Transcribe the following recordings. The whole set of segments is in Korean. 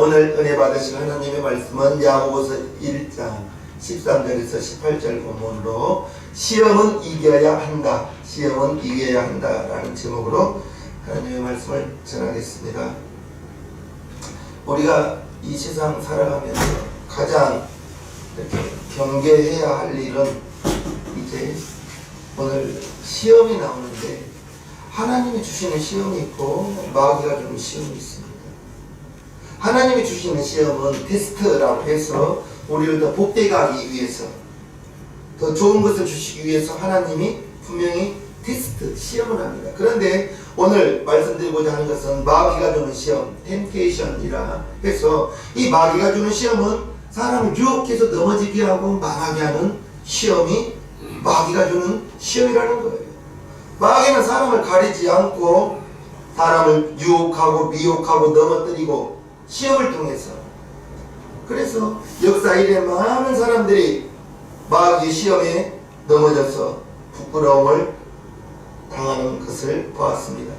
오늘 은혜 받으실 하나님의 말씀은 야고보서 1장 13절에서 18절 본문으로 시험은 이겨야 한다, 시험은 이겨야 한다 라는 제목으로 하나님의 말씀을 전하겠습니다. 우리가 이 세상 살아가면서 가장 이렇게 경계해야 할 일은 이제 오늘 시험이 나오는데, 하나님이 주시는 시험이 있고 마귀가 주는 시험이 있습니다. 하나님이 주시는 시험은 테스트라고 해서 우리를 더 복되게 하기 위해서, 더 좋은 것을 주시기 위해서 하나님이 분명히 테스트, 시험을 합니다. 그런데 오늘 말씀드리고자 하는 것은 마귀가 주는 시험, 템테이션이라 해서, 이 마귀가 주는 시험은 사람을 유혹해서 넘어지게 하고 망하게 하는 시험이 마귀가 주는 시험이라는 거예요. 마귀는 사람을 가리지 않고 사람을 유혹하고 미혹하고 넘어뜨리고 시험을 통해서, 그래서 역사 이래 많은 사람들이 마귀의 시험에 넘어져서 부끄러움을 당하는 것을 보았습니다.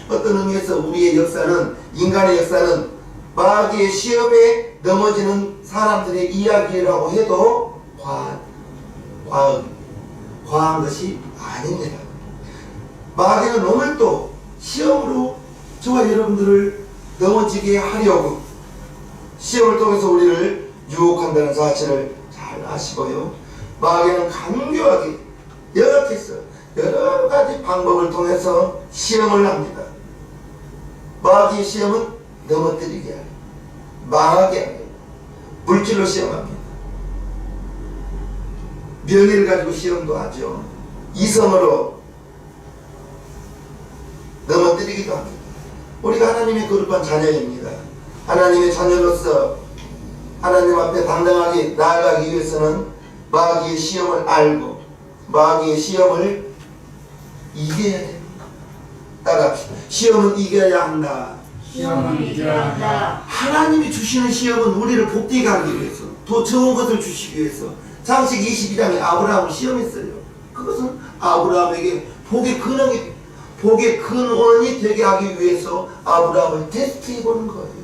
어떤 의미에서 우리의 역사는, 인간의 역사는 마귀의 시험에 넘어지는 사람들의 이야기라고 해도 과한 것이 아닙니다. 마귀는 오늘도 시험으로 저와 여러분들을 넘어지게 하려고 시험을 통해서 우리를 유혹한다는 사실을 잘 아시고요. 마귀는 간교하게 연합해서 여러 가지 방법을 통해서 시험을 합니다. 마귀의 시험은 넘어뜨리게 하고 망하게 하고 물질로 시험합니다. 명예를 가지고 시험도 하죠. 이성으로 넘어뜨리기도 합니다. 우리가 하나님의 거룩한 자녀입니다. 하나님의 자녀로서 하나님 앞에 당당하게 나아가기 위해서는 마귀의 시험을 알고 마귀의 시험을 이겨야 됩니다. 따라합시다. 시험은 이겨야 한다. 시험은 이겨야 한다. 하나님이 주시는 시험은 우리를 복되게 하기 위해서, 더 좋은 것을 주시기 위해서. 창세기 22장에 아브라함을 시험했어요. 그것은 아브라함에게 복의 근원이 되게 하기 위해서 아브라함을 테스트해보는 거예요.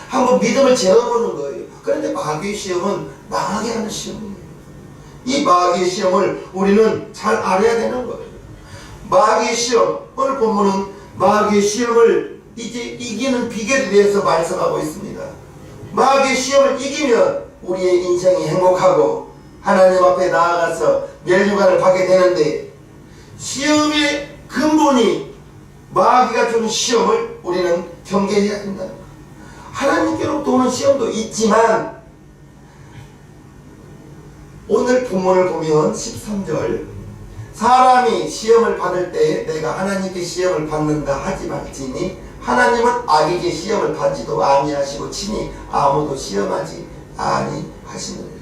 한번 믿음을 재어보는 거예요. 그런데 마귀의 시험은 망하게 하는 시험이에요. 이 마귀의 시험을 우리는 잘 알아야 되는 거예요. 마귀의 시험, 오늘 본문은 마귀의 시험을 이제 이기는 비결에 대해서 말씀하고 있습니다. 마귀의 시험을 이기면 우리의 인생이 행복하고 하나님 앞에 나아가서 멸류관을 받게 되는데, 시험의 근본이 마귀가 주는 시험을 우리는 경계해야 된다. 하나님께로부터 오는 시험도 있지만, 오늘 본문을 보면 13절, 사람이 시험을 받을 때 내가 하나님께 시험을 받는다 하지 말지니 하나님은 악에게 시험을 받지도 아니하시고 친히 아무도 시험하지 아니하시느니라.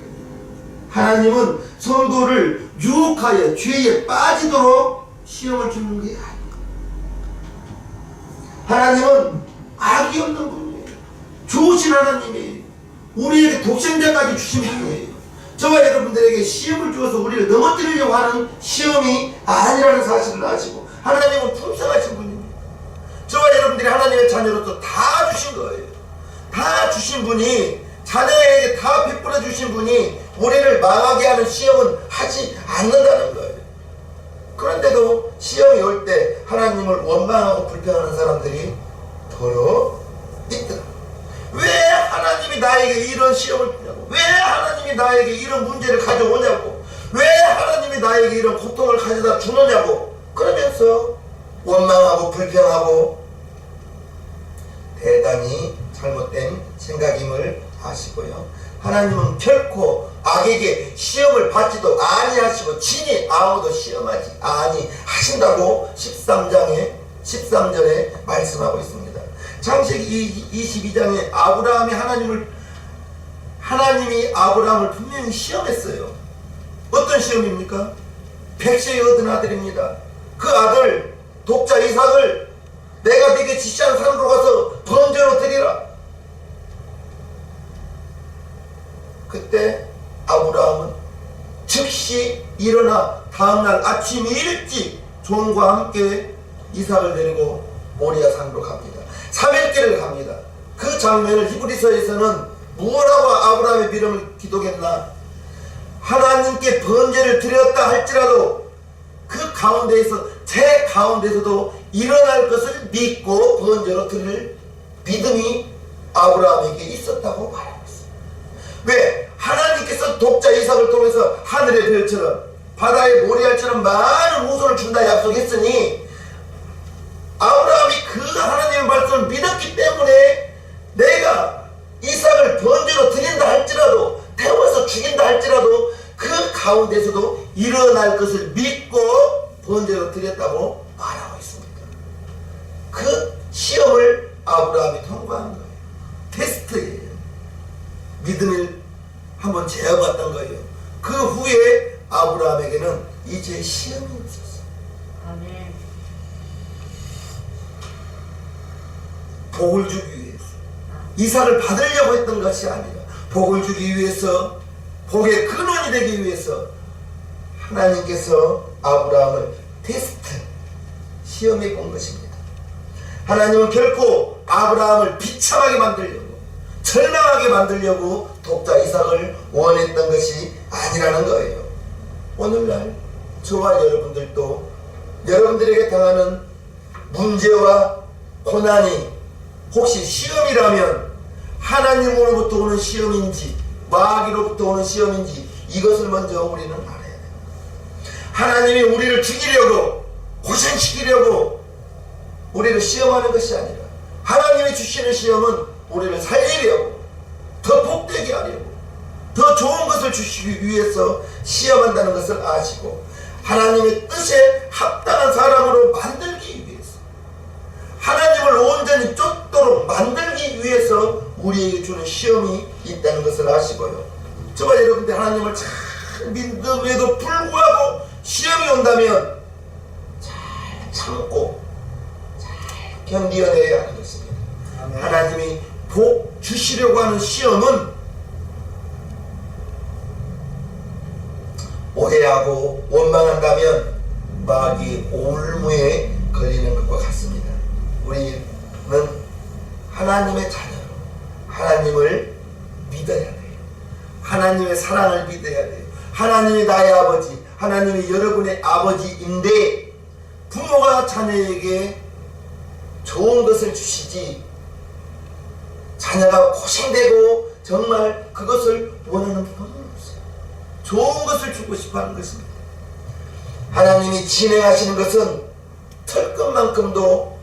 하나님은 성도를 유혹하여 죄에 빠지도록 시험을 주는 게 아니에요. 하나님은 악이 없는 분이에요. 좋으신 하나님이에요. 우리에게 독생자까지 주신 분이에요. 저와 여러분들에게 시험을 주어서 우리를 넘어뜨리려고 하는 시험이 아니라는 사실을 아시고, 하나님은 풍성하신 분입니다. 저와 여러분들이 하나님의 자녀로서 다 주신 거예요. 다 주신 분이, 자녀에게 다 베풀어 주신 분이 우리를 망하게 하는 시험은 하지 않는다는 거예요. 그런데도 시험이 올 때 하나님을 원망하고 불평하는 사람들이 더러 있더라. 왜 하나님이 나에게 이런 시험을 주냐고, 왜 하나님이 나에게 이런 문제를 가져오냐고, 왜 하나님이 나에게 이런 고통을 가져다 주느냐고 그러면서 원망하고 불평하고, 대단히 잘못된 생각임을 아시고요. 하나님은 결코 악에게 시험을 받지도 아니하시고 친히 아무도 시험하지 아니하신다고 13절에 말씀하고 있습니다. 창세기 22장에 하나님이 아브라함을 분명히 시험했어요. 어떤 시험입니까? 백세에 얻은 아들입니다. 그 아들 독자 이삭을 내가 네게 지시한 산으로 가서 번제로 드리라. 그때 아브라함은 즉시 일어나 다음날 아침 일찍 종과 함께 이삭을 데리고 모리아 산으로 갑니다. 3일길을 갑니다. 그 장면을 히브리서에서는 무엇라고 아브라함의 믿음을 기도했나? 하나님께 번제를 드렸다 할지라도 그 가운데에서 제 가운데서도 일어날 것을 믿고 번제로 드릴 믿음이 아브라함에게 있었다고 말하고 있습니다. 왜? 하나님께서 독자 이삭을 통해서 하늘의 별처럼 바다의 모래알처럼 많은 후손을 준다 약속했으니 아브라함이 그 하나님의 말씀을 믿었기 때문에 내가 이삭을 번제로 드린다 할지라도 태워서 죽인다 할지라도 그 가운데서도 일어날 것을 믿고 번제로 드렸다고 말하고 있습니다. 그 시험을 아브라함이 통과한 거예요. 테스트예요. 믿음을 한번 재어봤던 거예요. 그 후에 아브라함에게는 이제 시험이 없었어요. 아멘. 복을 주기 위해서 이삭을 받으려고 했던 것이 아니라 복을 주기 위해서 복의 근원이 되기 위해서 하나님께서 아브라함을 테스트 시험해 본 것입니다. 하나님은 결코 아브라함을 비참하게 만들려고 절망하게 만들려고 독자 이삭을 원했던 것이 아니라는 거예요. 오늘날 저와 여러분들도 여러분들에게 당하는 문제와 고난이 혹시 시험이라면 하나님으로부터 오는 시험인지 마귀로부터 오는 시험인지 이것을 먼저 우리는 알아야 돼요. 하나님이 우리를 죽이려고 고생시키려고 우리를 시험하는 것이 아니라 하나님이 주시는 시험은 우리를 살리려고 더 복되게 하려고 더 좋은 것을 주시기 위해서 시험한다는 것을 아시고 하나님의 뜻에 합당한 사람으로 만들기 위해서 하나님을 온전히 쫓도록 만들기 위해서 우리에게 주는 시험이 있다는 것을 아시고요. 저와 여러분들 하나님을 잘 믿음에도 불구하고 시험이 온다면 잘 참고 잘 견디어내야 하는 것입니다. 하나님이 복 주시려고 하는 시험은 오해하고 원망한다면 마귀 올무에 걸리는 것과 같습니다. 우리는 하나님의 자녀로 하나님을 믿어야 돼요. 하나님의 사랑을 믿어야 돼요. 하나님이 나의 아버지, 하나님이 여러분의 아버지인데 부모가 자녀에게 좋은 것을 주시지 자녀가 고생되고 정말 그것을 원하는 부모는 없어요. 좋은 것을 주고 싶어하는 것입니다. 하나님이 진행하시는 것은 털끝만큼도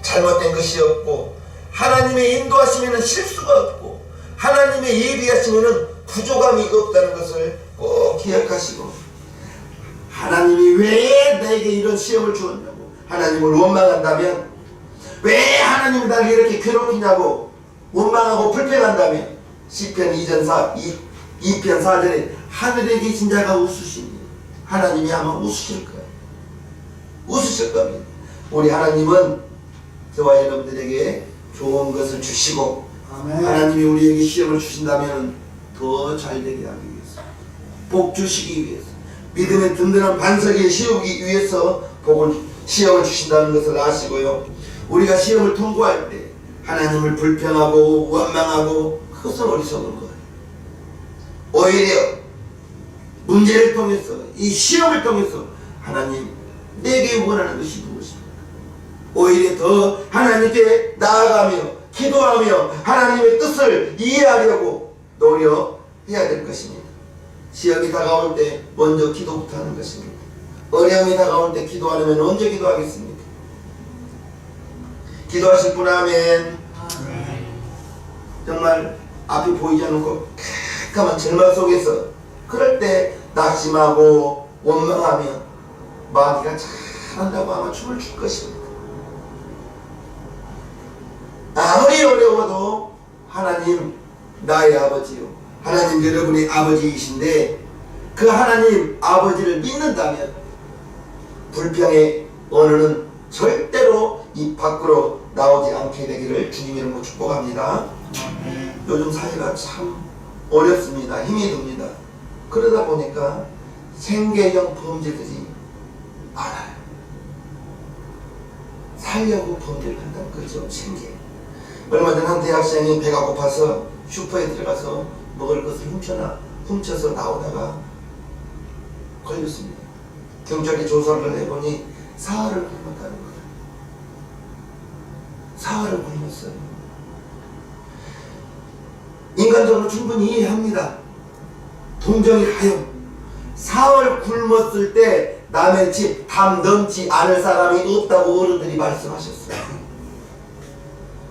잘못된 것이 없고 하나님의 인도하시면 실수가 없고 하나님의 예비하시면 부족함이 없다는 것을 꼭 기억하시고 하나님이 왜 내게 이런 시험을 주었냐고 하나님을 원망한다면 왜 하나님이 나를 이렇게 괴롭히냐고 원망하고 불평한다면 시편 2편 4절에 하늘에 계신 자가 웃으시니 하나님이 아마 웃으실 거예요. 웃으실 겁니다. 우리 하나님은 저와 여러분들에게 좋은 것을 주시고 아멘. 하나님이 우리에게 시험을 주신다면 더 잘되게 하기 위해서 복 주시기 위해서 믿음의 든든한 반석에 세우기 위해서 시험을 주신다는 것을 아시고요. 우리가 시험을 통과할 때 하나님을 불평하고 원망하고 그것은 어리석은 거예요. 오히려 문제를 통해서 이 시험을 통해서 하나님 내게 원하는 것이 무엇입니까? 오히려 더 하나님께 나아가며 기도하며 하나님의 뜻을 이해하려고 노력해야 될 것입니다. 시험이 다가올 때 먼저 기도부터 하는 것입니다. 어려움이 다가올 때 기도하려면 언제 기도하겠습니까? 기도하실 분 아멘. 정말 앞이 보이지 않고 깜깜한 절망 속에서 그럴 때 낙심하고 원망하며 마귀가 잘한다고 아마 춤을 출 것입니다. 아무리 어려워도 하나님 나의 아버지요 하나님 여러분의 아버지이신데 그 하나님 아버지를 믿는다면 불평의 언어는 절대로 입 밖으로 나오지 않게 되기를 주님의 이름으로 축복합니다. 요즘 사회가 참 어렵습니다. 힘이 듭니다. 그러다 보니까 생계형 범죄들이 많아요. 살려고 범죄를 한다는 거죠. 생계. 얼마 전 한 대학생이 배가 고파서 슈퍼에 들어가서 먹을 것을 훔쳐서 나오다가 걸렸습니다. 경찰이 조사를 해보니 사활을 굶었다는 거예요. 사활을 굶었어요. 인간적으로 충분히 이해합니다. 동정이 가요. 사활 굶었을 때 남의 집 담 넘지 않을 사람이 없다고 어른들이 말씀하셨어요.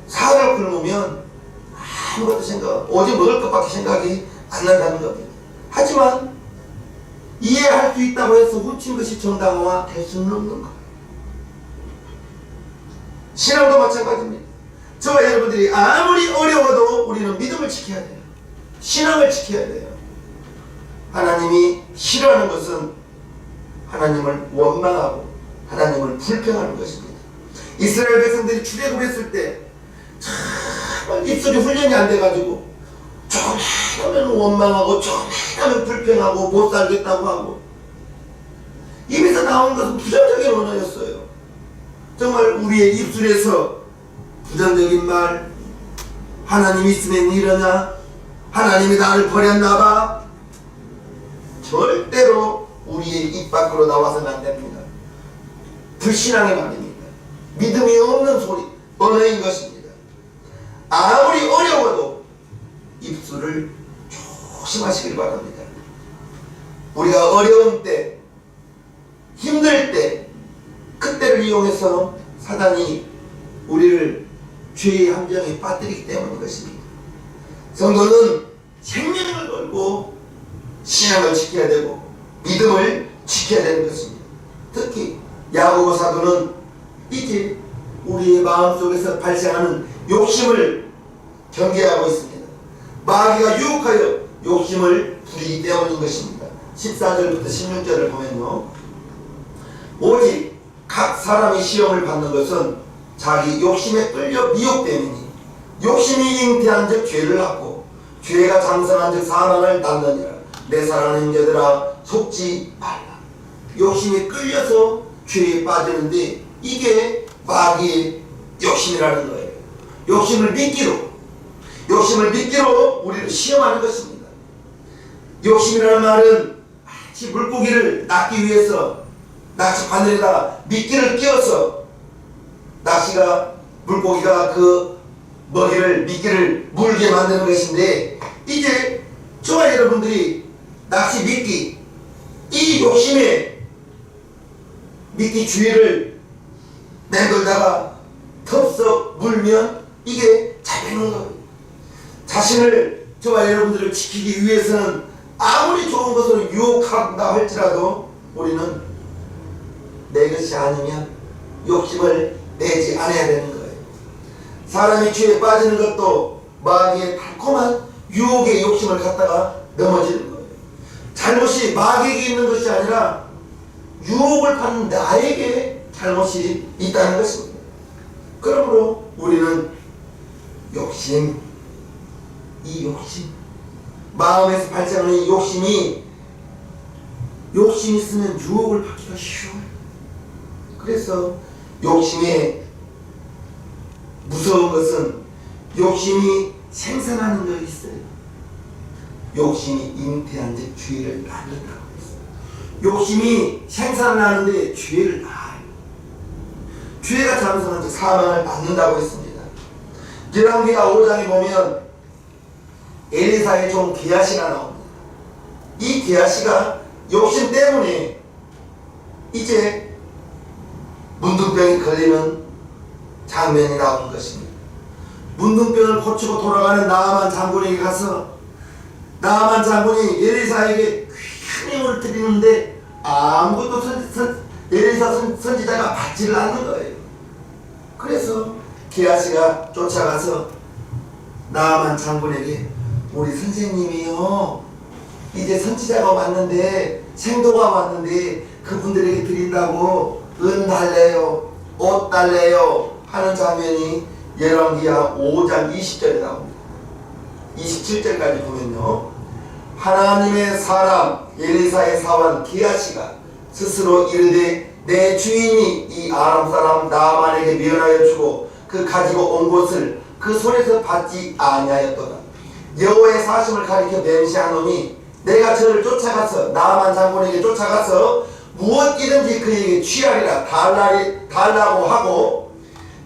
사활을 굶으면 아무것도 오직 먹을 것밖에 생각이 안 난다는 겁니다. 하지만 이해할 수 있다고 해서 훔친 것이 정당화 될 수는 없는 거예요. 신앙도 마찬가지입니다. 저와 여러분들이 아무리 어려워도 우리는 믿음을 지켜야 돼요. 신앙을 지켜야 돼요. 하나님이 싫어하는 것은 하나님을 원망하고 하나님을 불평하는 것입니다. 이스라엘 백성들이 출애굽했을 때 정말 입술이 훈련이 안 돼가지고 조금 하면 원망하고 조금 하면 불평하고 못 살겠다고 하고 입에서 나온 것은 부정적인 언어였어요. 정말 우리의 입술에서 부정적인 말, 하나님 있으면 이러냐, 하나님이 나를 버렸나봐, 절대로 우리의 입 밖으로 나와서는 안 됩니다. 불신앙의 말입니다. 믿음이 없는 소리, 언어인 것입니다. 아무리 어려워도 입술을 조심하시길 바랍니다. 우리가 어려운 때, 힘들 때, 그때를 이용해서 사단이 우리를 죄의 함정에 빠뜨리기 때문인 것입니다. 성도는 생명을 걸고 신앙을 지켜야 되고 믿음을 지켜야 되는 것입니다. 특히 야고보 사도는 이제 우리의 마음속에서 발생하는 욕심을 경계하고 있습니다. 마귀가 유혹하여 욕심을 부리기 때문인 것입니다. 14절부터 16절을 보면요, 오직 각 사람이 시험을 받는 것은 자기 욕심에 끌려 미혹됨이니 욕심이 잉태한 즉 죄를 낳고 죄가 장성한 즉 사망을 낳느니라. 내 사랑하는 형제들아, 속지 말라. 욕심에 끌려서 죄에 빠지는데 이게 마귀의 욕심이라는 거예요. 욕심을 믿기로 우리를 시험하는 것입니다. 욕심이라는 말은 마치 물고기를 낚기 위해서 낚시 바늘에다 미끼를 끼워서 물고기가 그 미끼를 물게 만드는 것인데, 이제 저와 여러분들이 낚시 미끼, 이 욕심에 미끼 주위를 맹돌다가 덥석 물면 이게 잡히는 거예요. 자신을, 저와 여러분들을 지키기 위해서는 아무리 좋은 것으로 유혹한다 할지라도 우리는 내 것이 아니면 욕심을 내지 않아야 되는 거예요. 사람이 죄에 빠지는 것도 마귀의 달콤한 유혹의 욕심을 갖다가 넘어지는 거예요. 잘못이 마귀에게 있는 것이 아니라 유혹을 받는 나에게 잘못이 있다는 것입니다. 그러므로 우리는 이 욕심, 마음에서 발생하는 이 욕심이 있으면 유혹을 받기가 쉬워요. 그래서 욕심의 무서운 것은 욕심이 생산하는 것이 있어요. 욕심이 잉태한 즉 죄를 낳는다고 했어요. 욕심이 생산하는데 죄를 낳아요. 죄가 장성한 즉 사망을 낳는다고 했습니다. 열왕기하 5장에 보면 엘리사의 종 게하시가 나옵니다. 이 게하시가 욕심 때문에 이제 문둥병이 걸리는 장면이 나오는 것입니다. 문둥병을 고치고 돌아가는 나아만 장군에게 가서 나아만 장군이 엘리사에게 큰 힘을 드리는데 아무것도 엘리사 선지자가 받지를 않는 거예요. 그래서 게하시가 쫓아가서 나아만 장군에게, 우리 선생님이요, 이제 선지자가 왔는데, 생도가 왔는데 그분들에게 드린다고 은 달래요, 옷 달래요 하는 장면이 열왕기하 5장 20절에 나옵니다. 27절까지 보면요, 하나님의 사람 엘리사의 사원 게하시가 스스로 이르되 내 주인이 이 아람 사람 나아만에게 면하여 주고 그 가지고 온 것을 그 손에서 받지 아니하였도다. 여호와의 사심을 가리켜 맹세한 놈이 내가 저를 쫓아가서 나아만 장군에게 쫓아가서 무엇이든지 그에게 취하리라 달라고 하고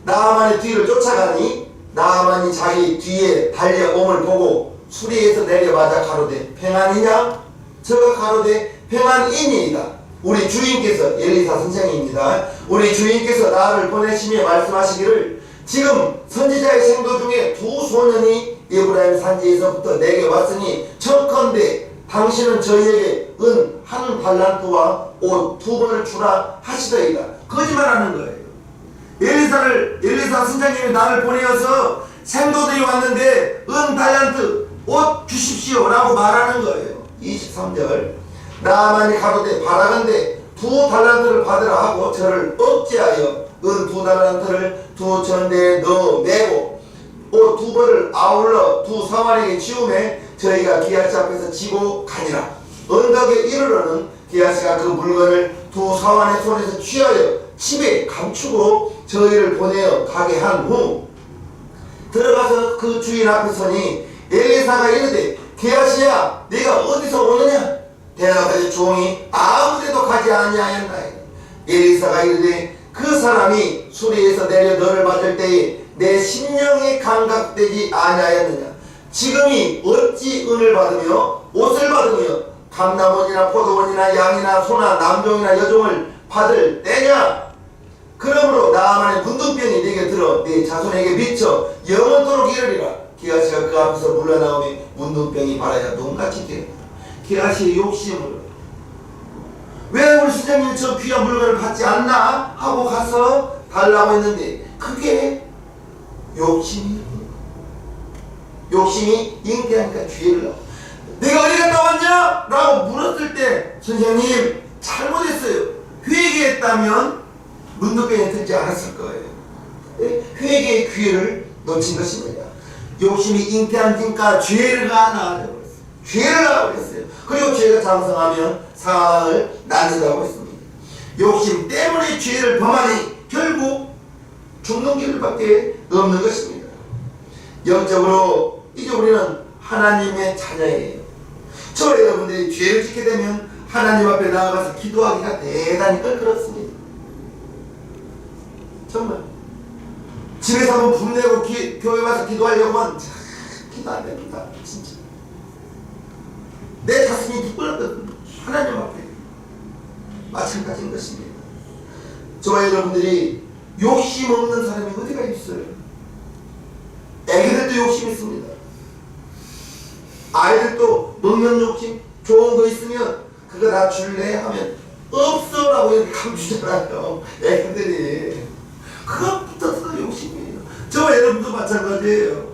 나아만의 뒤를 쫓아가니 나아만이 자기 뒤에 달려옴을 보고 수리에서 내려맞아 가로되 평안이냐? 저가 가로되 평안이니이다. 우리 주인께서 엘리사 선생입니다. 우리 주인께서 나를 보내시며 말씀하시기를 지금 선지자의 생도 중에 두 소년이 에브라임 산지에서부터 내게 왔으니 청컨대 당신은 저희에게 은 한 달란트와 옷 2번을 주라 하시더이다. 거짓말하는 거예요. 엘리사 선생님이 나를 보내어서 생도들이 왔는데 은 달란트 옷 주십시오 라고 말하는 거예요. 23절 나아만이 가로되 바라건대 2 달란트를 받으라 하고 저를 억제하여 은 2 달란트를 2 전대에 넣어 매고 옷 2벌을 아울러 2 사환에게 치우매 저희가 기아시 앞에서 지고 가니라. 언덕에 이르러는 기아시가 그 물건을 2 사환의 손에서 취하여 집에 감추고 저희를 보내어 가게 한 후 들어가서 그 주인 앞에 서니 엘리사가 이르되 기아시야 네가 어디서 오느냐? 대답하여 종이 아무데도 가지 아니하였나이다. 엘리사가 이르되 그 사람이 수리에서 내려 너를 맞을 때에 내 심령이 감각되지 아니하였느냐? 지금이 어찌 은을 받으며 옷을 받으며 감남원이나 포도원이나 양이나 소나 남종이나 여종을 받을 때냐? 그러므로 나아만의 문둥병이 네게 들어 네 자손에게 미쳐 영원토록 이르리라. 기아시가 그 앞에서 물러나오며 문둥병이 발하여 눈같이 되었다. 기아시의 욕심으로 왜 우리 선생님이 저 귀한 물건을 받지 않나 하고 가서 달라고 했는데 그게 욕심이 잉태하니까 죄를 넣어. 내가 어디 갔다 왔냐? 라고 물었을 때 선생님 잘못했어요. 회개했다면 문둥병에 들지 않았을 거예요. 회개의 기회를 놓친 것입니다. 욕심이 잉태하니까 죄를 낳아버렸어요. 죄를 낳아버렸어요. 그리고 죄가 장성하면 사망을 낳는다고 했습니다. 욕심 때문에 죄를 범하니 결국 죽는 길밖에 없는 것입니다. 영적으로 이제 우리는 하나님의 자녀예요. 저 여러분들이 죄를 짓게 되면 하나님 앞에 나아가서 기도하기가 대단히 껄끄럽습니다. 정말 집에서 한번 분내고 교회 와서 기도하려고 하면 기도 안 됩니다. 진짜 내 가슴이 부끄럽거든요. 하나님 앞에 마찬가지인 것입니다. 저와 여러분들이 욕심 없는 사람이 어디가 있어요? 애기들도 욕심 있습니다. 아이들도 먹는 욕심, 좋은 거 있으면 그거 다 줄래 하면 없어 라고 이렇게 감추잖아요. 애기들이 그것부터 욕심이에요. 저와 여러분도 마찬가지예요.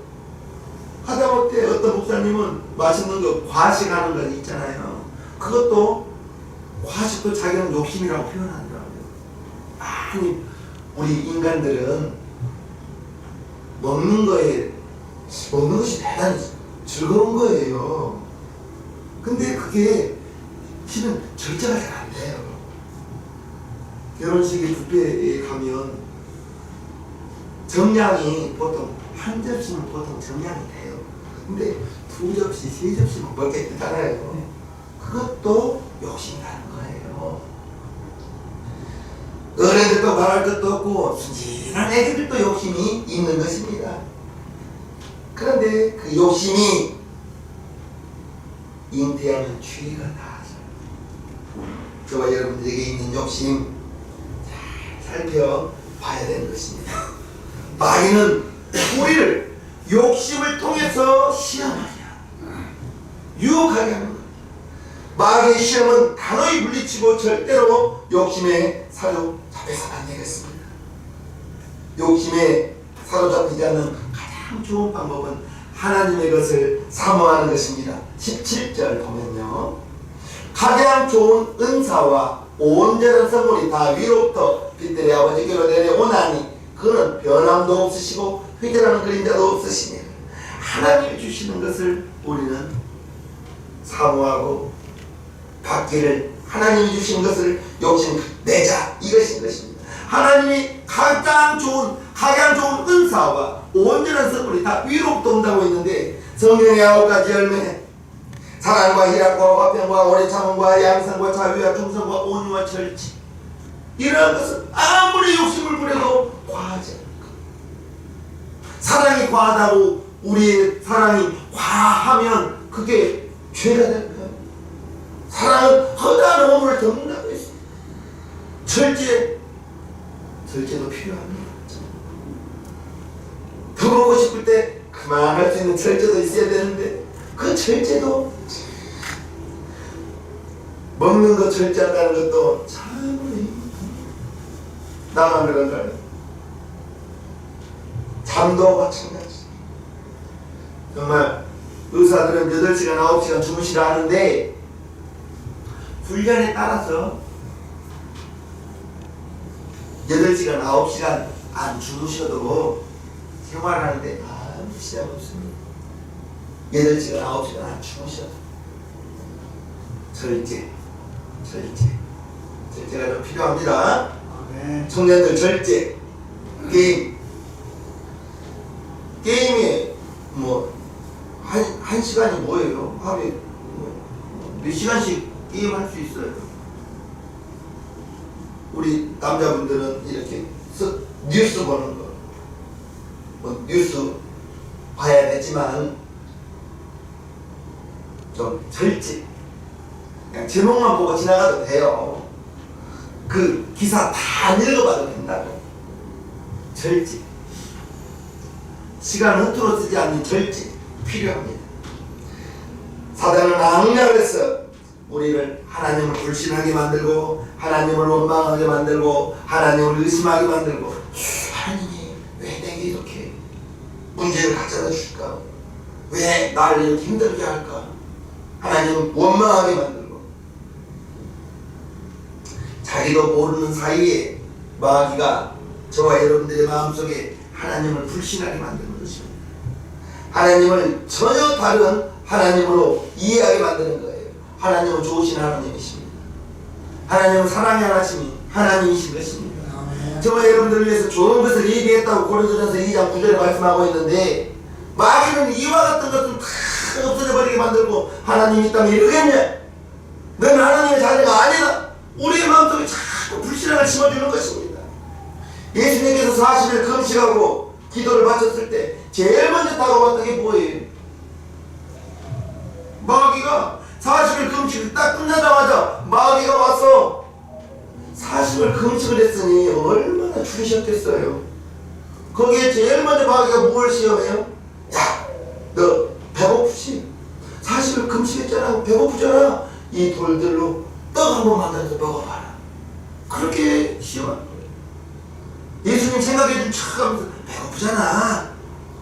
하다못해 어떤 목사님은 맛있는 거 과식하는 거 있잖아요. 그것도 과식도 자기는 욕심이라고 표현하더라고요. 아니 우리 인간들은 먹는 것이 대단히 즐거운 거예요. 근데 그게 실은 절제가 잘 안 돼요. 결혼식에 뷔페에 가면 정량이 보통 한 접시는 보통 정량이 돼요. 근데 2 접시, 3 접시만 먹게 되잖아요. 그것도 욕심이 나는 거예요. 어른들도 말할 것도 없고 순진한 애들도 욕심이 있는 것입니다. 그런데 그 욕심이 잉태하면 죄가 나죠. 저와 여러분들에게 있는 욕심 잘 살펴봐야 되는 것입니다. 마귀는 우리를 욕심을 통해서 시험하냐, 유혹하게 하는 거예요. 마귀의 시험은 단호히 물리치고 절대로 욕심에 사로잡혀서는 안 되겠습니다. 욕심에 사로잡히지 않는 가장 좋은 방법은 하나님의 것을 사모하는 것입니다. 17절 보면요, 가장 좋은 은사와 온전한 선물이 다 위로부터 빛들의 아버지께로 내려오나니 그는 변함도 없으시고 휘절하는 그림자도 없으시니 하나님이 주시는 것을 우리는 사모하고 받기를, 하나님이 주신 것을 욕심내자, 이것인 것입니다. 하나님이 가장 좋은 은사와 온전한 선물이 다 위로부터 온다고 했는데 성령의 9가지 열매, 사랑과 희락과 화평과 오래 참음과 양성과 자비와 충성과 온유와 절제, 이러한 것은 아무리 욕심을 부려도 과하지 않을까. 사랑이 과하다고 우리의 사랑이 과하면 그게 죄가 될까요? 사랑은 허다한 허물을 덮는다고 했습니다. 절제도 필요합니다. 더 먹고 싶을 때 그만할 수 있는 절제도 있어야 되는데 그 절제도 먹는 거 절제한다는 것도 참 나만 그런가요? 잠도 마찬가지. 정말 의사들은 8시간 9시간 주무시라 하는데 훈련에 따라서 8시간 9시간 안 주무셔도 생활하는데 아무 지장 없습니다. 8시간 9시간 안 주무셔도 절제가 좀 필요합니다. 청년들 절제. 게임이 한 시간이 뭐예요? 하루에 몇 시간씩 게임할 수 있어요. 우리 남자분들은 이렇게 뉴스 보는 거, 뉴스 봐야 되지만 좀 절제. 그냥 제목만 보고 지나가도 돼요. 그 기사 다 안 읽어봐도 된다고. 절제. 시간 허투루 쓰지 않는 절제 필요합니다. 사단은 악략해서 우리를 하나님을 불신하게 만들고 하나님을 원망하게 만들고 하나님을 의심하게 만들고 하나님이 왜 내게 이렇게 문제를 가져다 줄까? 왜 나를 이렇게 힘들게 할까? 하나님을 원망하게 만들고 자기도 모르는 사이에 마귀가 저와 여러분들의 마음속에 하나님을 불신하게 만드는 것입니다. 하나님을 전혀 다른 하나님으로 이해하게 만드는 거예요. 하나님은 좋으신 하나님이십니다. 하나님은 사랑의 하나님이신 것입니다. 저와 여러분들을 위해서 좋은 것을 얘기했다고 고린도전서 2장 9절에 말씀하고 있는데 마귀는 이와 같은 것을 다 없어져 버리게 만들고 하나님이 있다면 이러겠냐? 너는 하나님의 자녀가 아니다. 우리의 마음속에 자꾸 불신앙을 심어주는 것입니다. 예수님께서 40일 금식하고 기도를 마쳤을 때 제일 먼저 다가왔던 게 뭐예요? 마귀가 40일 금식을 딱 끝나자마자 마귀가 와서 40일 금식을 했으니 얼마나 줄이셨겠어요. 거기에 제일 먼저 마귀가 뭘 시험해요? 야, 너 배고프지? 40일 금식했잖아. 배고프잖아. 이 돌들로 떡 한 번 만들어서 먹어봐라. 그렇게 시험하는 거예요. 예수님 생각해 좀 척하면서 배고프잖아.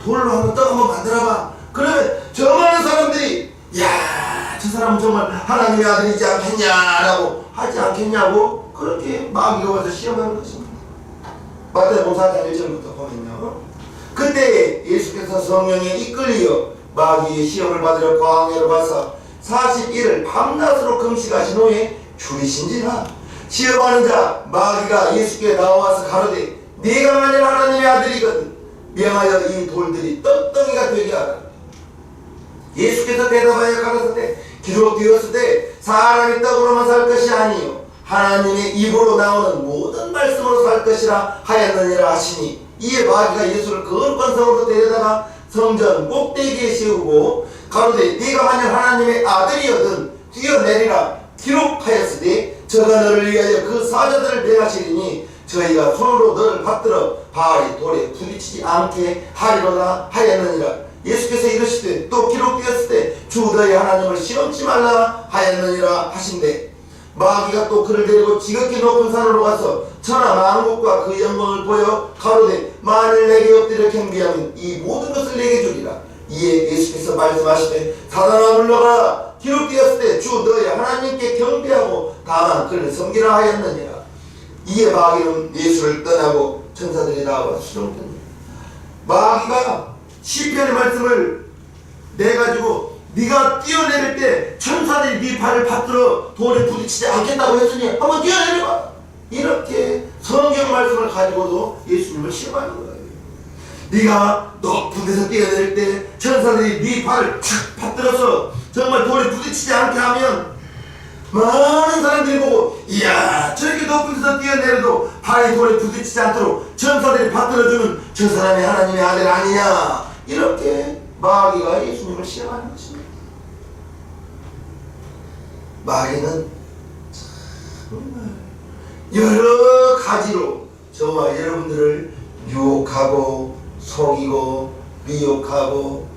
돌로 한번 떡 한번 만들어봐. 그러면 저 많은 사람들이 야, 저 사람은 정말 하나님의 아들이지 않겠냐라고 하지 않겠냐고 그렇게 마귀가 와서 시험하는 것입니다. 마태복음 4장 1절부터 보면요. 그때 예수께서 성령에 이끌리어 마귀의 시험을 받으러 광야로 가서 40일을 밤낮으로 금식하신 후에 줄이신지라. 시험하는 자 마귀가 예수께 나와서 가로되 네가 만일 하나님의 아들이거든 명하여 이 돌들이 떡덩이가 되게 하라. 예수께서 대답하여 가라사대 기록되었으되 사람이 떡으로만 살 것이 아니요 하나님의 입으로 나오는 모든 말씀으로 살 것이라 하였느니라 하시니 이에 마귀가 예수를 거룩한 성으로 데려다가 성전 꼭대기에 세우고 가로되 네가 만일 하나님의 아들이거든 뛰어내리라 기록하였으되 저가 너를 위하여 그 사자들을 맹하시리니 저희가 손으로 너를 받들어 바알이 돌에 부딪히지 않게 하리로다 하였느니라. 예수께서 이르시되 또 기록되었을 때 주 너희 하나님을 시험치 말라 하였느니라 하신대. 마귀가 또 그를 데리고 지극히 높은 산으로 가서 천하 만국과 그 영광을 보여 가로되 만일 내게 엎드려 경배하면 이 모든 것을 내게 주리라. 이에 예수께서 말씀하시되 사단아 물러가라 기록되었을 때 주 너희 하나님께 경배하고 다만 그를 섬기라 하였느니라. 이에 마귀는 예수를 떠나고 천사들이 나와 수종됩니다. 마귀가 시편의 말씀을 내가지고 네가 뛰어내릴 때 천사들이 네 발을 받들어 돌에 부딪히지 않겠다고 했으니 한번 뛰어내려봐. 이렇게 성경 말씀을 가지고도 예수님을 시험하는 거예요. 네가 높은 데서 뛰어내릴 때 천사들이 네 발을 탁 받들어서 정말 돌에 부딪히지 않게 하면 많은 사람들이 보고 이야 저렇게 높은 데서 뛰어내려도 발이 돌에 부딪히지 않도록 천사들이 받들어주는 저 사람이 하나님의 아들 아니냐 이렇게 마귀가 예수님을 시험하는 것입니다. 마귀는 정말 여러 가지로 저와 여러분들을 유혹하고 속이고 미혹하고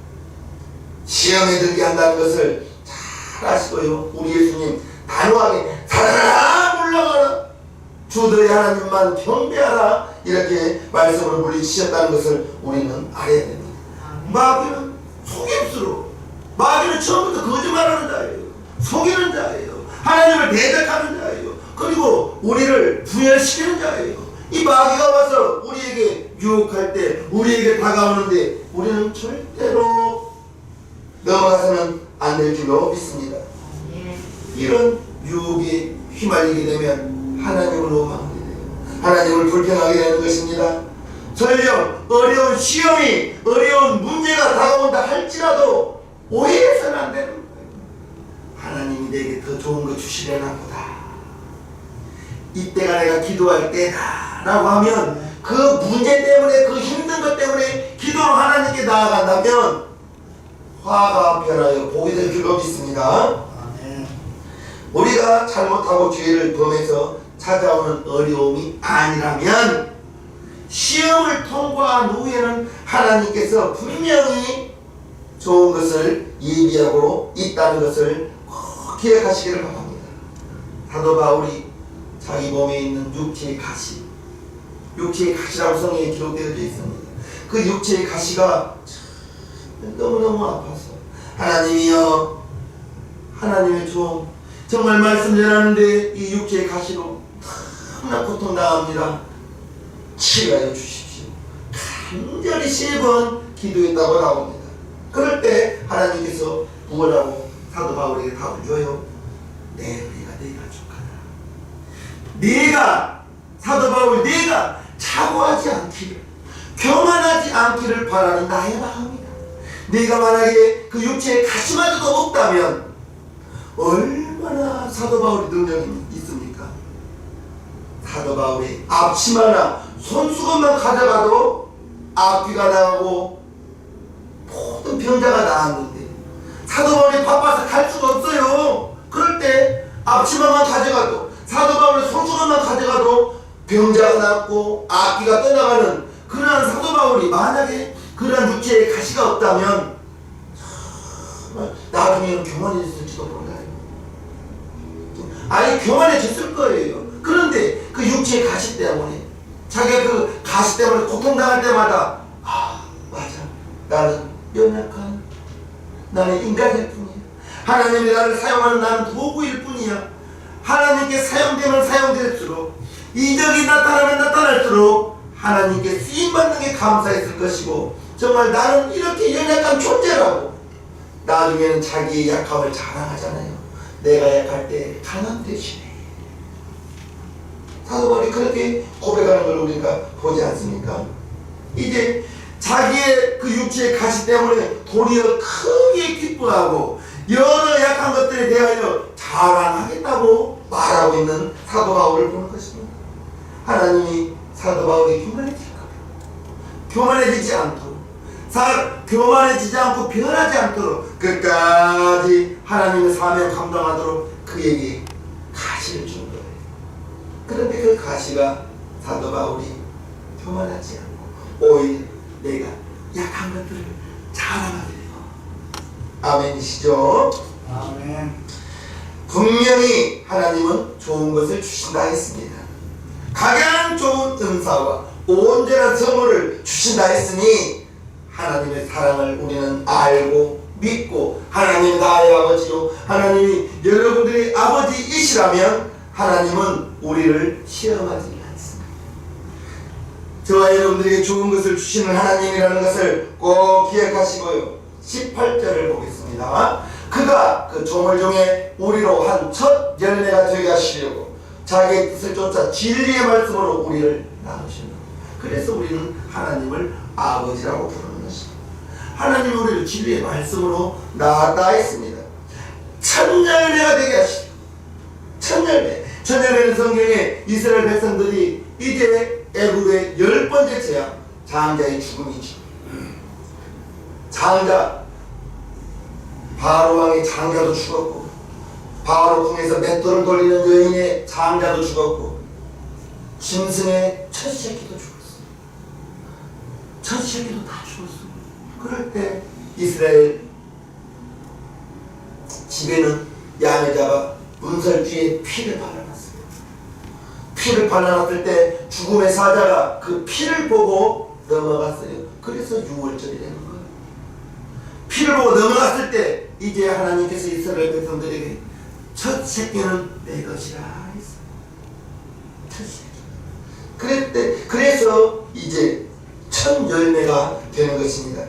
시험에 들게 한다는 것을 잘 아시고요. 우리 예수님 단호하게 살아라 물러가라 주 너희 하나님만 경배하라 이렇게 말씀을 물리치셨다는 것을 우리는 알아야 됩니다. 마귀는 속임수로 마귀는 처음부터 거짓말하는 자예요. 속이는 자예요. 하나님을 대적하는 자예요. 그리고 우리를 분열시키는 자예요. 이 마귀가 와서 우리에게 유혹할 때 우리에게 다가오는데 우리는 절대로 넘어가서는 안 될 줄로 믿습니다. 이런 유혹에 휘말리게 되면 하나님을 오망하게 돼요. 하나님을 불평하게 되는 것입니다. 설령 어려운 시험이 어려운 문제가 다가온다 할지라도 오해해서는 안 되는 거예요. 하나님이 내게 더 좋은 거 주시려나 보다. 이때가 내가 기도할 때다 라고 하면 그 문제 때문에 그 힘든 것 때문에 기도로 하나님께 나아간다면 화가 변하여 복이 될 줄로 믿습니다. 우리가 잘못하고 죄를 범해서 찾아오는 어려움이 아니라면 시험을 통과한 후에는 하나님께서 분명히 좋은 것을 예비하고 있다는 것을 꼭 기억하시기를 바랍니다. 사도 바울이 자기 몸에 있는 육체의 가시, 육체의 가시라고 성경에 기록되어 있습니다. 그 육체의 가시가 너무너무 아파서 하나님이여 하나님의 종 정말 말씀 전하는데 이 육체의 가시로 너무나 고통당합니다. 치유하여 주십시오. 간절히 3번 기도했다고 나옵니다. 그럴 때 하나님께서 부활하고 사도 바울에게 답을 줘요. 내 은혜가 내가 족하다. 네가 사도 바울 네가 자고하지 않기를 교만하지 않기를 바라는 나의 마음이다. 네가 만약에 그 육체의 가시마저도 없다면 얼마나 사도 바울의 능력이 있습니까? 사도 바울이 앞치마나 손수건만 가져가도 앞귀가 나가고 모든 병자가 나았는데 사도 바울이 바빠서 갈 수가 없어요. 그럴 때 앞치마만 가져가도 사도 바울의 손수건만 가져가도 병자가 낫고 앞귀가 떠나가는 그러한 사도 바울이 만약에 그러한 육체에 가시가 없다면 나중에는 교만해졌을지도 몰라요. 아예 교만해졌을 거예요. 그런데 그 육체의 가시 때문에 자기가 그 가시 때문에 고통당할 때마다 맞아 나는 연약한 나는 인간일 뿐이야. 하나님이 나를 사용하는 나는 도구일 뿐이야. 하나님께 사용되면 사용될수록 이적이 나타나면 나타날수록 하나님께 쓰임받는 게 감사했을 것이고 정말 나는 이렇게 연약한 존재라고 나중에는 자기의 약함을 자랑하잖아요. 내가 약할 때 강한 대신에 사도 바울이 그렇게 고백하는 걸 우리가 보지 않습니까? 이제 자기의 그 육체의 가시 때문에 도리어 크게 기뻐하고 여러 약한 것들에 대하여 자랑하겠다고 말하고 있는 사도 바울을 보는 것입니다. 하나님이 사도 바울이 교만해지지 않도록 교만해지지 않고 변하지 않도록 끝까지 하나님의 사명 감당하도록 그에게 가시를 준 거예요. 그런데 그 가시가 사도 바울이 교만하지 않고 오히려 내가 약한 것들을 자랑하게 되고 아멘이시죠? 아멘. 분명히 하나님은 좋은 것을 주신다 했습니다. 가장 좋은 은사와 온전한 선물을 주신다 했으니 하나님의 사랑을 우리는 알고 믿고 하나님 나의 아버지요 하나님이 여러분들의 아버지이시라면 하나님은 우리를 시험하지 않습니다. 저와 여러분들에게 좋은 것을 주시는 하나님이라는 것을 꼭 기억하시고요. 18절을 보겠습니다. 그가 그 조물종에 우리로 한 첫 열매가 되게 하시려고 자기의 뜻을 쫓아 진리의 말씀으로 우리를 나누시는 거예요. 그래서 우리는 하나님을 아버지라고 부르는 것입니다. 하나님 우리를 진리의 말씀으로 낳았다 했습니다. 첫 열매가 되게 하시고, 첫 열매. 첫 열매는 성경에 이스라엘 백성들이 이제 애굽의 10번째 재앙, 장자의 죽음이지. 장자, 바로 왕의 장자도 죽었고, 바로 궁에서 맷돌을 돌리는 여인의 장자도 죽었고, 짐승의 첫 새끼도 죽었어. 첫 새끼도 다 죽었어. 그럴 때 이스라엘 집에는 양을 잡아 문설주에 피를 발라놨어요. 피를 발라놨을 때 죽음의 사자가 그 피를 보고 넘어갔어요. 그래서 6월절이 되는 거예요. 피를 보고 넘어갔을 때 이제 하나님께서 이스라엘 백성들에게 첫 새끼는 내 것이라 했어요. 첫 새끼. 그래서 이제 첫 열매가 되는 것입니다.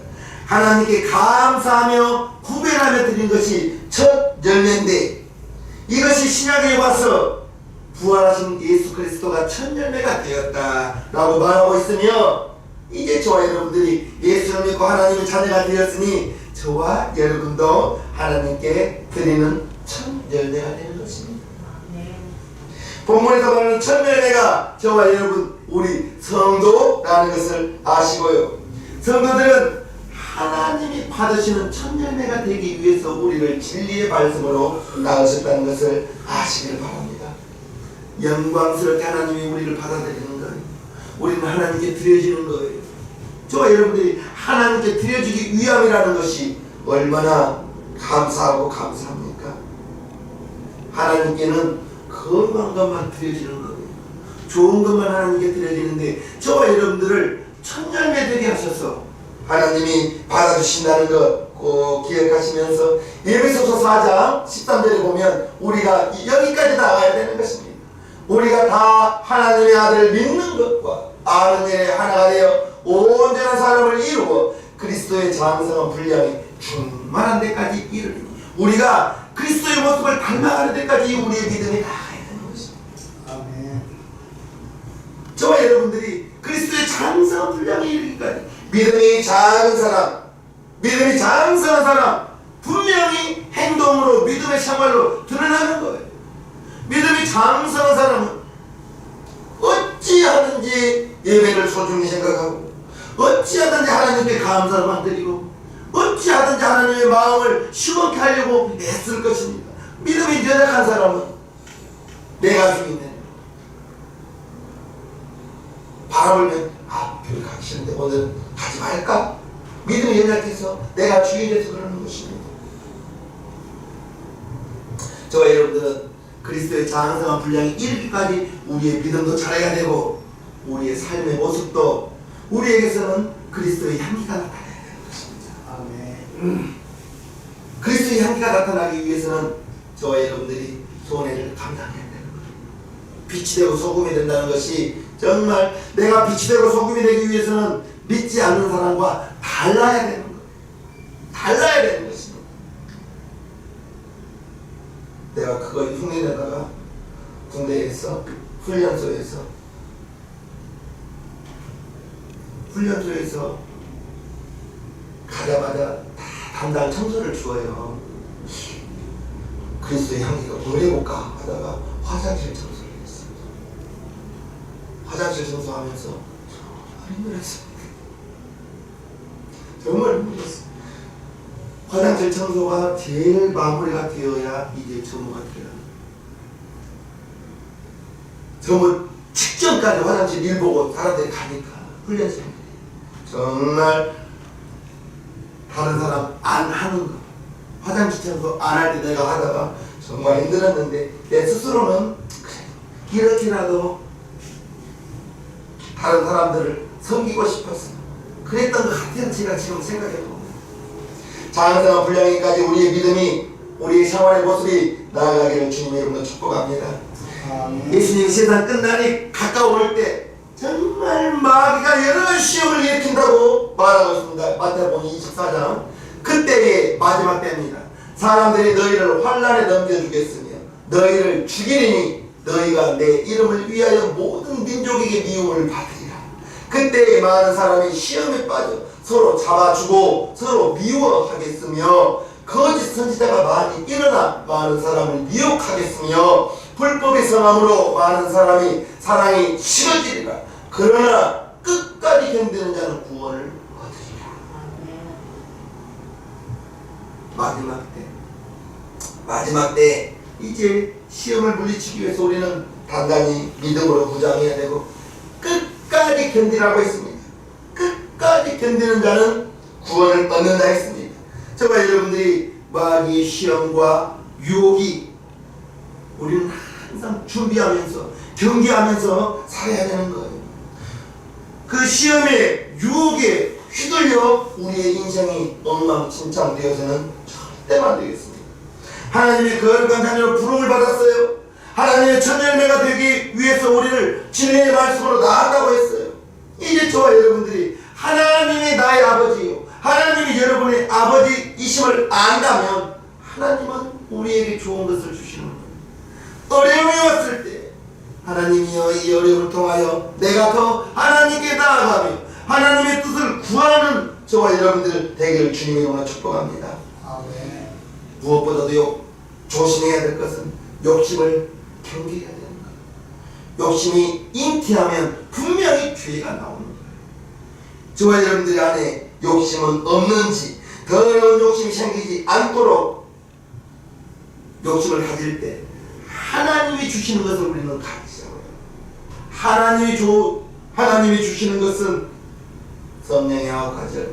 하나님께 감사하며 구별하며 드린 것이 첫 열매인데, 이것이 신약에 와서 부활하신 예수 그리스도가 첫 열매가 되었다라고 말하고 있으며, 이제 저와 여러분들이 예수를 믿고 하나님의 자녀가 되었으니 저와 여러분도 하나님께 드리는 첫 열매가 되는 것입니다. 본문에서 말하는 첫 열매가 저와 여러분, 우리 성도라는 것을 아시고요. 성도들은 하나님이 받으시는 첫 열매가 되기 위해서 우리를 진리의 말씀으로 낳으셨다는 것을 아시길 바랍니다. 영광스럽게 하나님이 우리를 받아들이는 거예요. 우리는 하나님께 드려지는 거예요. 저와 여러분들이 하나님께 드려지기 위함이라는 것이 얼마나 감사하고 감사합니까? 하나님께는 건강한 것만 드려지는 거예요. 좋은 것만 하나님께 드려지는데, 저와 여러분들을 첫 열매 되게 하셔서 하나님이 받아주신다는 것 꼭 기억하시면서, 에베소서 4장 13절에 보면 우리가 여기까지 나가야 되는 것입니다. 우리가 다 하나님의 아들을 믿는 것과 아는 일에 하나가 되어 온전한 사람을 이루어 그리스도의 장성한 분량이 충만한 데까지 이르리니, 우리가 그리스도의 모습을 닮아가는 데까지 우리의 믿음이 나아가야 되는 것입니다. 아멘. 저와 여러분들이 그리스도의 장성한 분량에 이르기까지, 믿음이 작은 사람, 믿음이 장성한 사람, 분명히 행동으로, 믿음의 생활로 드러나는 거예요. 믿음이 장성한 사람은 어찌하든지 예배를 소중히 생각하고, 어찌하든지 하나님께 감사만 드리고, 어찌하든지 하나님의 마음을 시원케 하려고 애쓸 것입니다. 믿음이 연약한 사람은 내가 주인네, 바람을 불면 교회 가기 싫은데 오늘 가지 말까? 믿음이 연약해서 내가 주인이 돼서 그러는 것입니다. 저와 여러분들은 그리스도의 장성한 분량이 이르기까지 우리의 믿음도 자라야 되고, 우리의 삶의 모습도, 우리에게서는 그리스도의 향기가 나타나야 되는 것입니다. 아멘. 그리스도의 향기가 나타나기 위해서는 저와 여러분들이 손해를 감당해야 되는 거예요. 빛이 되고 소금이 된다는 것이, 정말 내가 빛이 되고 소금이 되기 위해서는 믿지 않는 사람과 달라야 되는 거예요. 달라야 되는 것입니다. 내가 그거 흉내내다가 군대에서 훈련소에서 가자마자 다 담당 청소를 주어요. 그리스도의 향기가 뭘 해볼까 하다가 화장실 청소를 했어요. 화장실 청소하면서 정말 힘들었어요. 정말 힘들었어요. 화장실 청소가 제일 마무리가 되어야 이제 점호가 돼요. 점호 직전까지 화장실 일 보고 사람들이 가니까, 훈련생들이 정말 다른 사람 안 하는 거, 화장실 청소 안 할 때 내가 하다가 정말 힘들었는데, 내 스스로는 그래, 이렇게라도 다른 사람들을 섬기고 싶었어. 그랬던 것 같아요. 제가 지금 생각해보면. 장성한 분량에까지 우리의 믿음이, 우리의 생활의 모습이 나아가기를 주님의 이름으로 축복합니다. 아멘. 예수님이 세상 끝날이 가까울 때 정말 마귀가 여러 시험을 일으킨다고 말하고 있습니다. 마태복음 24장. 그때의 마지막 때입니다. 사람들이 너희를 환난에 넘겨주겠으며 너희를 죽이리니 너희가 내 이름을 위하여 모든 민족에게 미움을 받으리라. 그때 많은 사람이 시험에 빠져 서로 잡아주고 서로 미워하겠으며 거짓 선지자가 많이 일어나 많은 사람을 미혹하겠으며 불법의 성함으로 많은 사람이 사랑이 식어지리라. 그러나 끝까지 견디는 자는 구원을 얻으리라. 마지막 때 이제 시험을 물리치기 위해서 우리는 단단히 믿음으로 무장해야 되고 끝까지 견디라고 했습니다. 끝까지 견디는 자는 구원을 얻는다 했습니다. 저와 여러분들이 마귀의 시험과 유혹이 우리는 항상 준비하면서 경계하면서 살아야 되는 거예요. 그 시험의 유혹에 휘둘려 우리의 인생이 엉망진창되어서는 절대로 안 되겠습니다. 하나님의 거룩한 자녀로 부름을 받았어요. 하나님의 첫 열매가 되기 위해서 우리를 진리의 말씀으로 낳았다고 했어요. 이제 저와 여러분들이 하나님이 나의 아버지요, 하나님이 여러분의 아버지이심을 안다면 하나님은 우리에게 좋은 것을 주시는 거예요. 어려움이 왔을 때 하나님이여 이 어려움을 통하여 내가 더 하나님께 나아가며 하나님의 뜻을 구하는 저와 여러분들 되기를 주님의 이름으로 축복합니다. 아멘. 무엇보다도 조심해야 될 것은 욕심을 경계해야 되는 거예요. 욕심이 잉태하면 분명히 죄가 나오는 거예요. 저와 여러분들 안에 욕심은 없는지 더러운 욕심이 생기지 않도록 욕심을 가질 때 하나님이 주시는 것을 우리는 가지자고요. 하나님이 주시는 것은 성령의 아홉 가지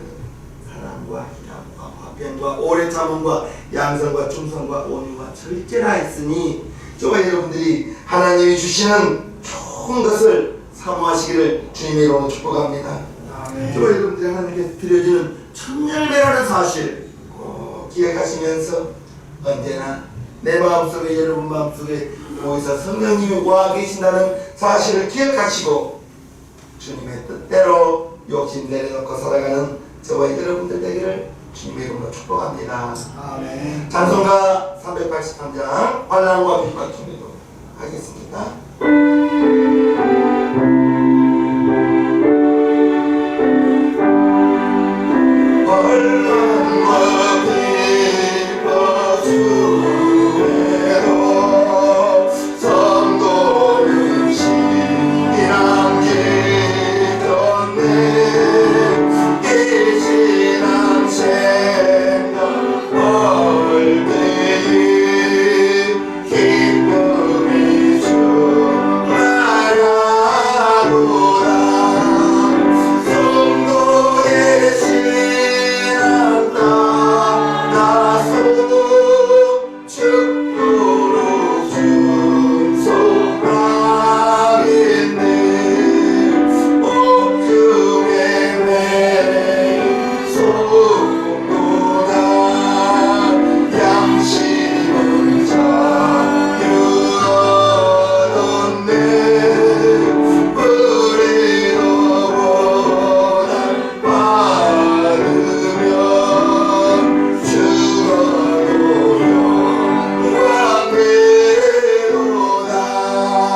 사랑과 희락과 화평과 오래 참음과 양선과 충성과 온유와 절제라 했으니 저와 여러분들이 하나님이 주시는 좋은 것을 사모하시기를 주님의 이름으로 축복합니다. 아멘. 저와 여러분들이 하나님께 드려지는 첫열매라는 사실 꼭 기억하시면서 언제나 내 마음속에 여러분 마음속에 거기서 성령님이 와 계신다는 사실을 기억하시고 주님의 뜻대로 욕심 내려놓고 살아가는 저와 여러분들 되기를 주님의 이름으로 축복합니다. 아멘. 찬송가 383장 환난과 핍박 중에도 하겠습니다.